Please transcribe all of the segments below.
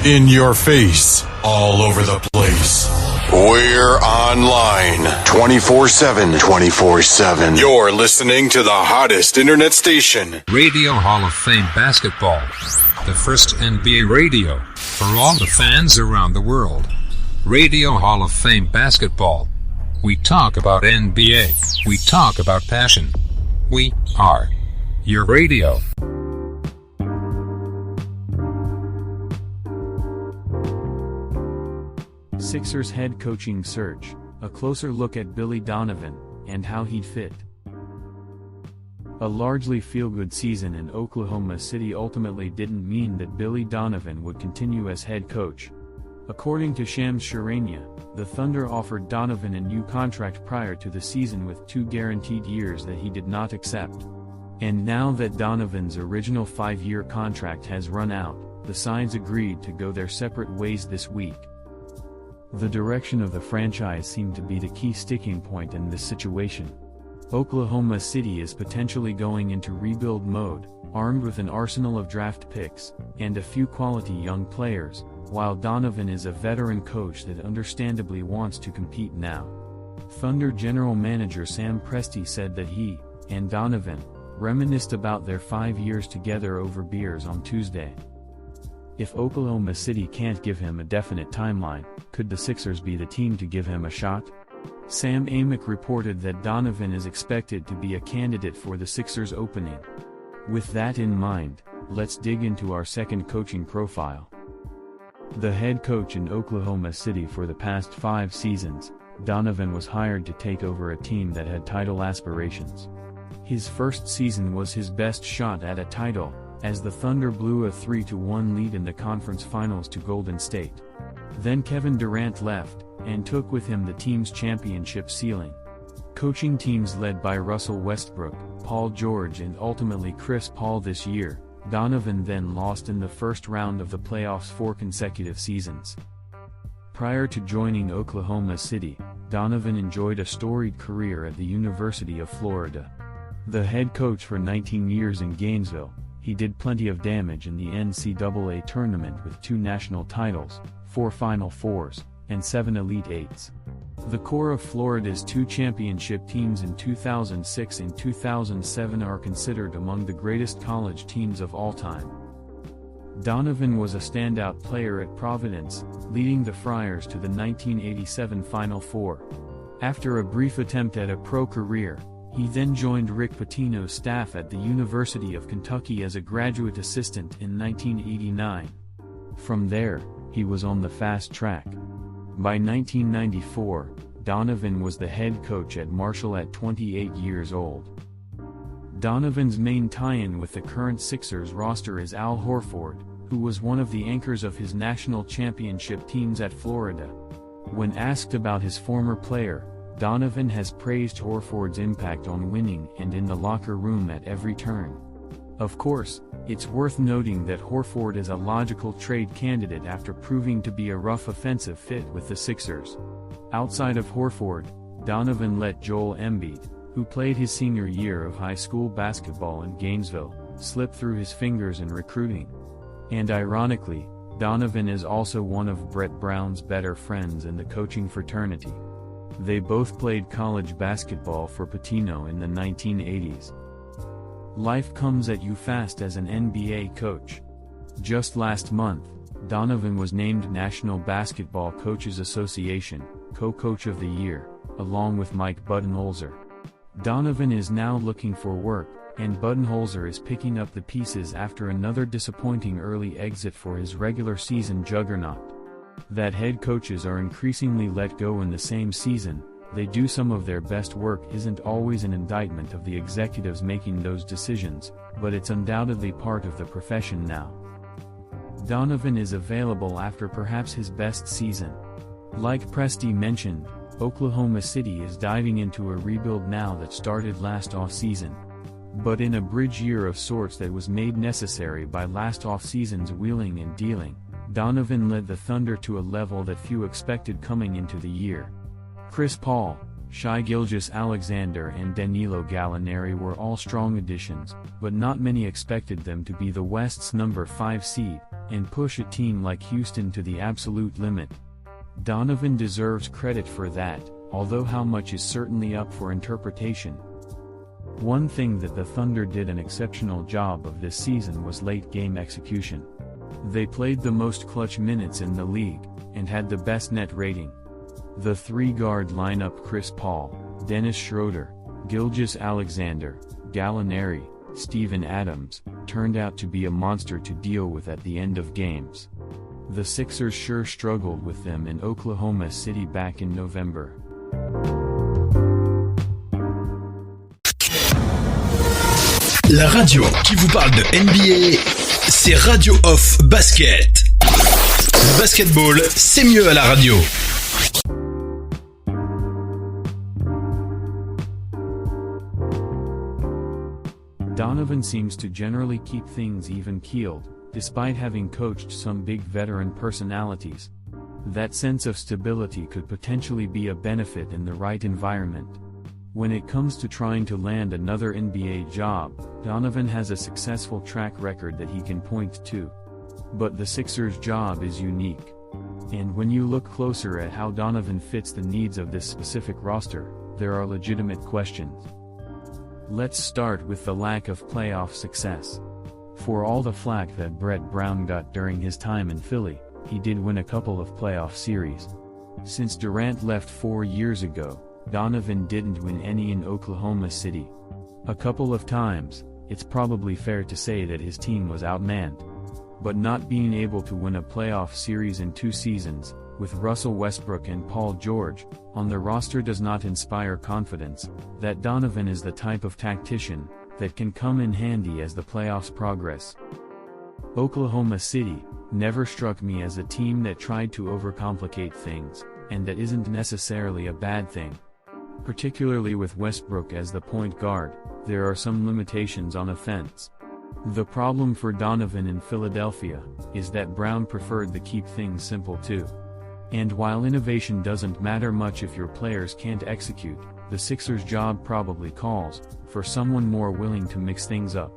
In your face, all over the place. We're online 24/7. 24/7. You're listening to the hottest internet station. Radio Hall of Fame Basketball. The first NBA radio for all the fans around the world. Radio Hall of Fame Basketball. We talk about NBA. We talk about passion. We are your radio. Sixers head coaching search, a closer look at Billy Donovan, and how he'd fit. A largely feel-good season in Oklahoma City ultimately didn't mean that Billy Donovan would continue as head coach. According to Shams Charania, the Thunder offered Donovan a new contract prior to the season with 2 guaranteed years that he did not accept. And now that Donovan's original 5-year contract has run out, the sides agreed to go their separate ways this week. The direction of the franchise seemed to be the key sticking point in this situation. Oklahoma City is potentially going into rebuild mode, armed with an arsenal of draft picks, and a few quality young players, while Donovan is a veteran coach that understandably wants to compete now. Thunder general manager Sam Presti said that he, and Donovan, reminisced about their 5 years together over beers on Tuesday. If Oklahoma City can't give him a definite timeline, could the Sixers be the team to give him a shot? Sam Amick reported that Donovan is expected to be a candidate for the Sixers opening. With that in mind, let's dig into our second coaching profile. The head coach in Oklahoma City for the past 5 seasons, Donovan was hired to take over a team that had title aspirations. His first season was his best shot at a title, as the Thunder blew a 3-1 lead in the conference finals to Golden State. Then Kevin Durant left, and took with him the team's championship ceiling. Coaching teams led by Russell Westbrook, Paul George and ultimately Chris Paul this year, Donovan then lost in the first round of the playoffs 4 consecutive seasons. Prior to joining Oklahoma City, Donovan enjoyed a storied career at the University of Florida. The head coach for 19 years in Gainesville, he did plenty of damage in the NCAA tournament with 2 national titles, 4 Final Fours, and 7 Elite Eights. The core of Florida's 2 championship teams in 2006 and 2007 are considered among the greatest college teams of all time. Donovan was a standout player at Providence, leading the Friars to the 1987 Final Four. After a brief attempt at a pro career, he then joined Rick Pitino's staff at the University of Kentucky as a graduate assistant in 1989. From there, he was on the fast track. By 1994, Donovan was the head coach at Marshall at 28 years old. Donovan's main tie-in with the current Sixers roster is Al Horford, who was one of the anchors of his national championship teams at Florida. When asked about his former player, Donovan has praised Horford's impact on winning and in the locker room at every turn. Of course, it's worth noting that Horford is a logical trade candidate after proving to be a rough offensive fit with the Sixers. Outside of Horford, Donovan let Joel Embiid, who played his senior year of high school basketball in Gainesville, slip through his fingers in recruiting. And ironically, Donovan is also one of Brett Brown's better friends in the coaching fraternity. They both played college basketball for Pitino in the 1980s. Life comes at you fast as an NBA coach. Just last month, Donovan was named National Basketball Coaches Association Co-Coach of the Year, along with Mike Budenholzer. Donovan is now looking for work, and Budenholzer is picking up the pieces after another disappointing early exit for his regular season juggernaut. That head coaches are increasingly let go in the same season they do some of their best work isn't always an indictment of the executives making those decisions, but it's undoubtedly part of the profession now. Donovan is available after perhaps his best season. Like Presti mentioned, Oklahoma City is diving into a rebuild now that started last offseason. But in a bridge year of sorts that was made necessary by last offseason's wheeling and dealing, Donovan led the Thunder to a level that few expected coming into the year. Chris Paul, Shai Gilgeous-Alexander and Danilo Gallinari were all strong additions, but not many expected them to be the West's number 5 seed, and push a team like Houston to the absolute limit. Donovan deserves credit for that, although how much is certainly up for interpretation. One thing that the Thunder did an exceptional job of this season was late-game execution. They played the most clutch minutes in the league, and had the best net rating. The three-guard lineup Chris Paul, Dennis Schroeder, Gilgeous-Alexander, Gallinari, Steven Adams, turned out to be a monster to deal with at the end of games. The Sixers sure struggled with them in Oklahoma City back in November. La radio qui vous parle de NBA, c'est Radio Off Basket. Le basketball, c'est mieux à la radio. Donovan seems to generally keep things even-keeled, despite having coached some big veteran personalities. That sense of stability could potentially be a benefit in the right environment. When it comes to trying to land another NBA job, Donovan has a successful track record that he can point to. But the Sixers' job is unique. And when you look closer at how Donovan fits the needs of this specific roster, there are legitimate questions. Let's start with the lack of playoff success. For all the flack that Brett Brown got during his time in Philly, he did win a couple of playoff series. Since Durant left 4 years ago, Donovan didn't win any in Oklahoma City. A couple of times, it's probably fair to say that his team was outmanned. But not being able to win a playoff series in 2 seasons, with Russell Westbrook and Paul George on the roster does not inspire confidence that Donovan is the type of tactician that can come in handy as the playoffs progress. Oklahoma City never struck me as a team that tried to overcomplicate things, and that isn't necessarily a bad thing. Particularly with Westbrook as the point guard, there are some limitations on offense. The problem for Donovan in Philadelphia is that Brown preferred to keep things simple too. And while innovation doesn't matter much if your players can't execute, the Sixers' job probably calls for someone more willing to mix things up.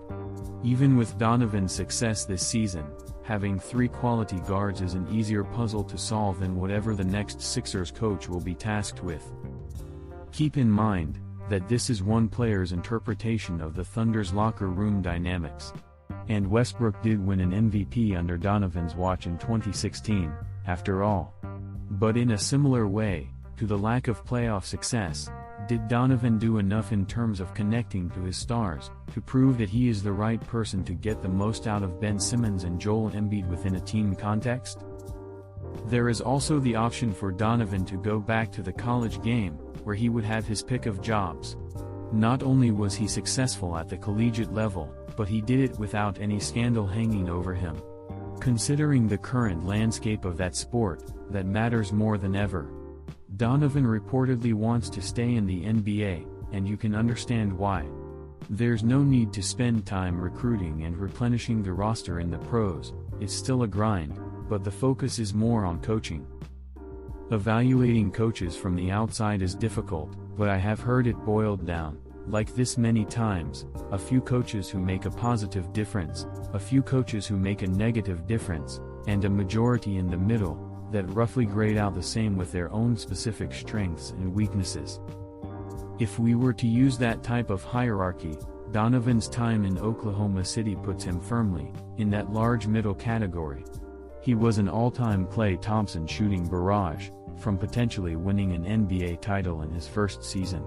Even with Donovan's success this season, having 3 quality guards is an easier puzzle to solve than whatever the next Sixers coach will be tasked with. Keep in mind that this is one player's interpretation of the Thunder's locker room dynamics. And Westbrook did win an MVP under Donovan's watch in 2016, after all. But in a similar way, to the lack of playoff success, did Donovan do enough in terms of connecting to his stars, to prove that he is the right person to get the most out of Ben Simmons and Joel Embiid within a team context? There is also the option for Donovan to go back to the college game, where he would have his pick of jobs. Not only was he successful at the collegiate level, but he did it without any scandal hanging over him. Considering the current landscape of that sport, that matters more than ever. Donovan reportedly wants to stay in the NBA, and you can understand why. There's no need to spend time recruiting and replenishing the roster in the pros, it's still a grind, but the focus is more on coaching. Evaluating coaches from the outside is difficult, but I have heard it boiled down, like this many times: a few coaches who make a positive difference, a few coaches who make a negative difference, and a majority in the middle, that roughly grade out the same with their own specific strengths and weaknesses. If we were to use that type of hierarchy, Donovan's time in Oklahoma City puts him firmly in that large middle category. He was an all-time Klay Thompson shooting barrage, from potentially winning an NBA title in his first season.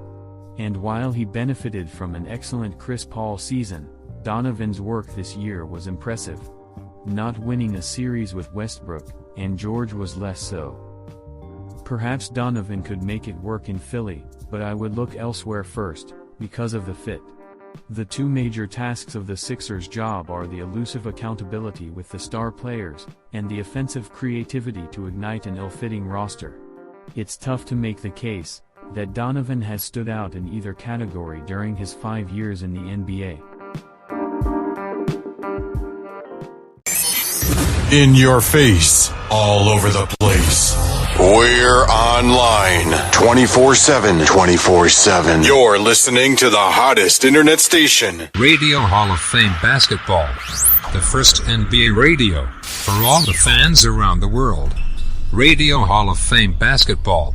And while he benefited from an excellent Chris Paul season, Donovan's work this year was impressive. Not winning a series with Westbrook and George was less so. Perhaps Donovan could make it work in Philly, but I would look elsewhere first, because of the fit. The 2 major tasks of the Sixers' job are the elusive accountability with the star players, and the offensive creativity to ignite an ill-fitting roster. It's tough to make the case that Donovan has stood out in either category during his 5 years in the NBA. In your face, all over the place. We're online 24/7. 24/7. You're listening to the hottest internet station. Radio Hall of Fame Basketball. The first NBA radio for all the fans around the world. Radio Hall of Fame Basketball.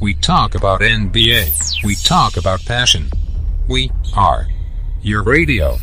We talk about NBA. We talk about passion. We are your radio.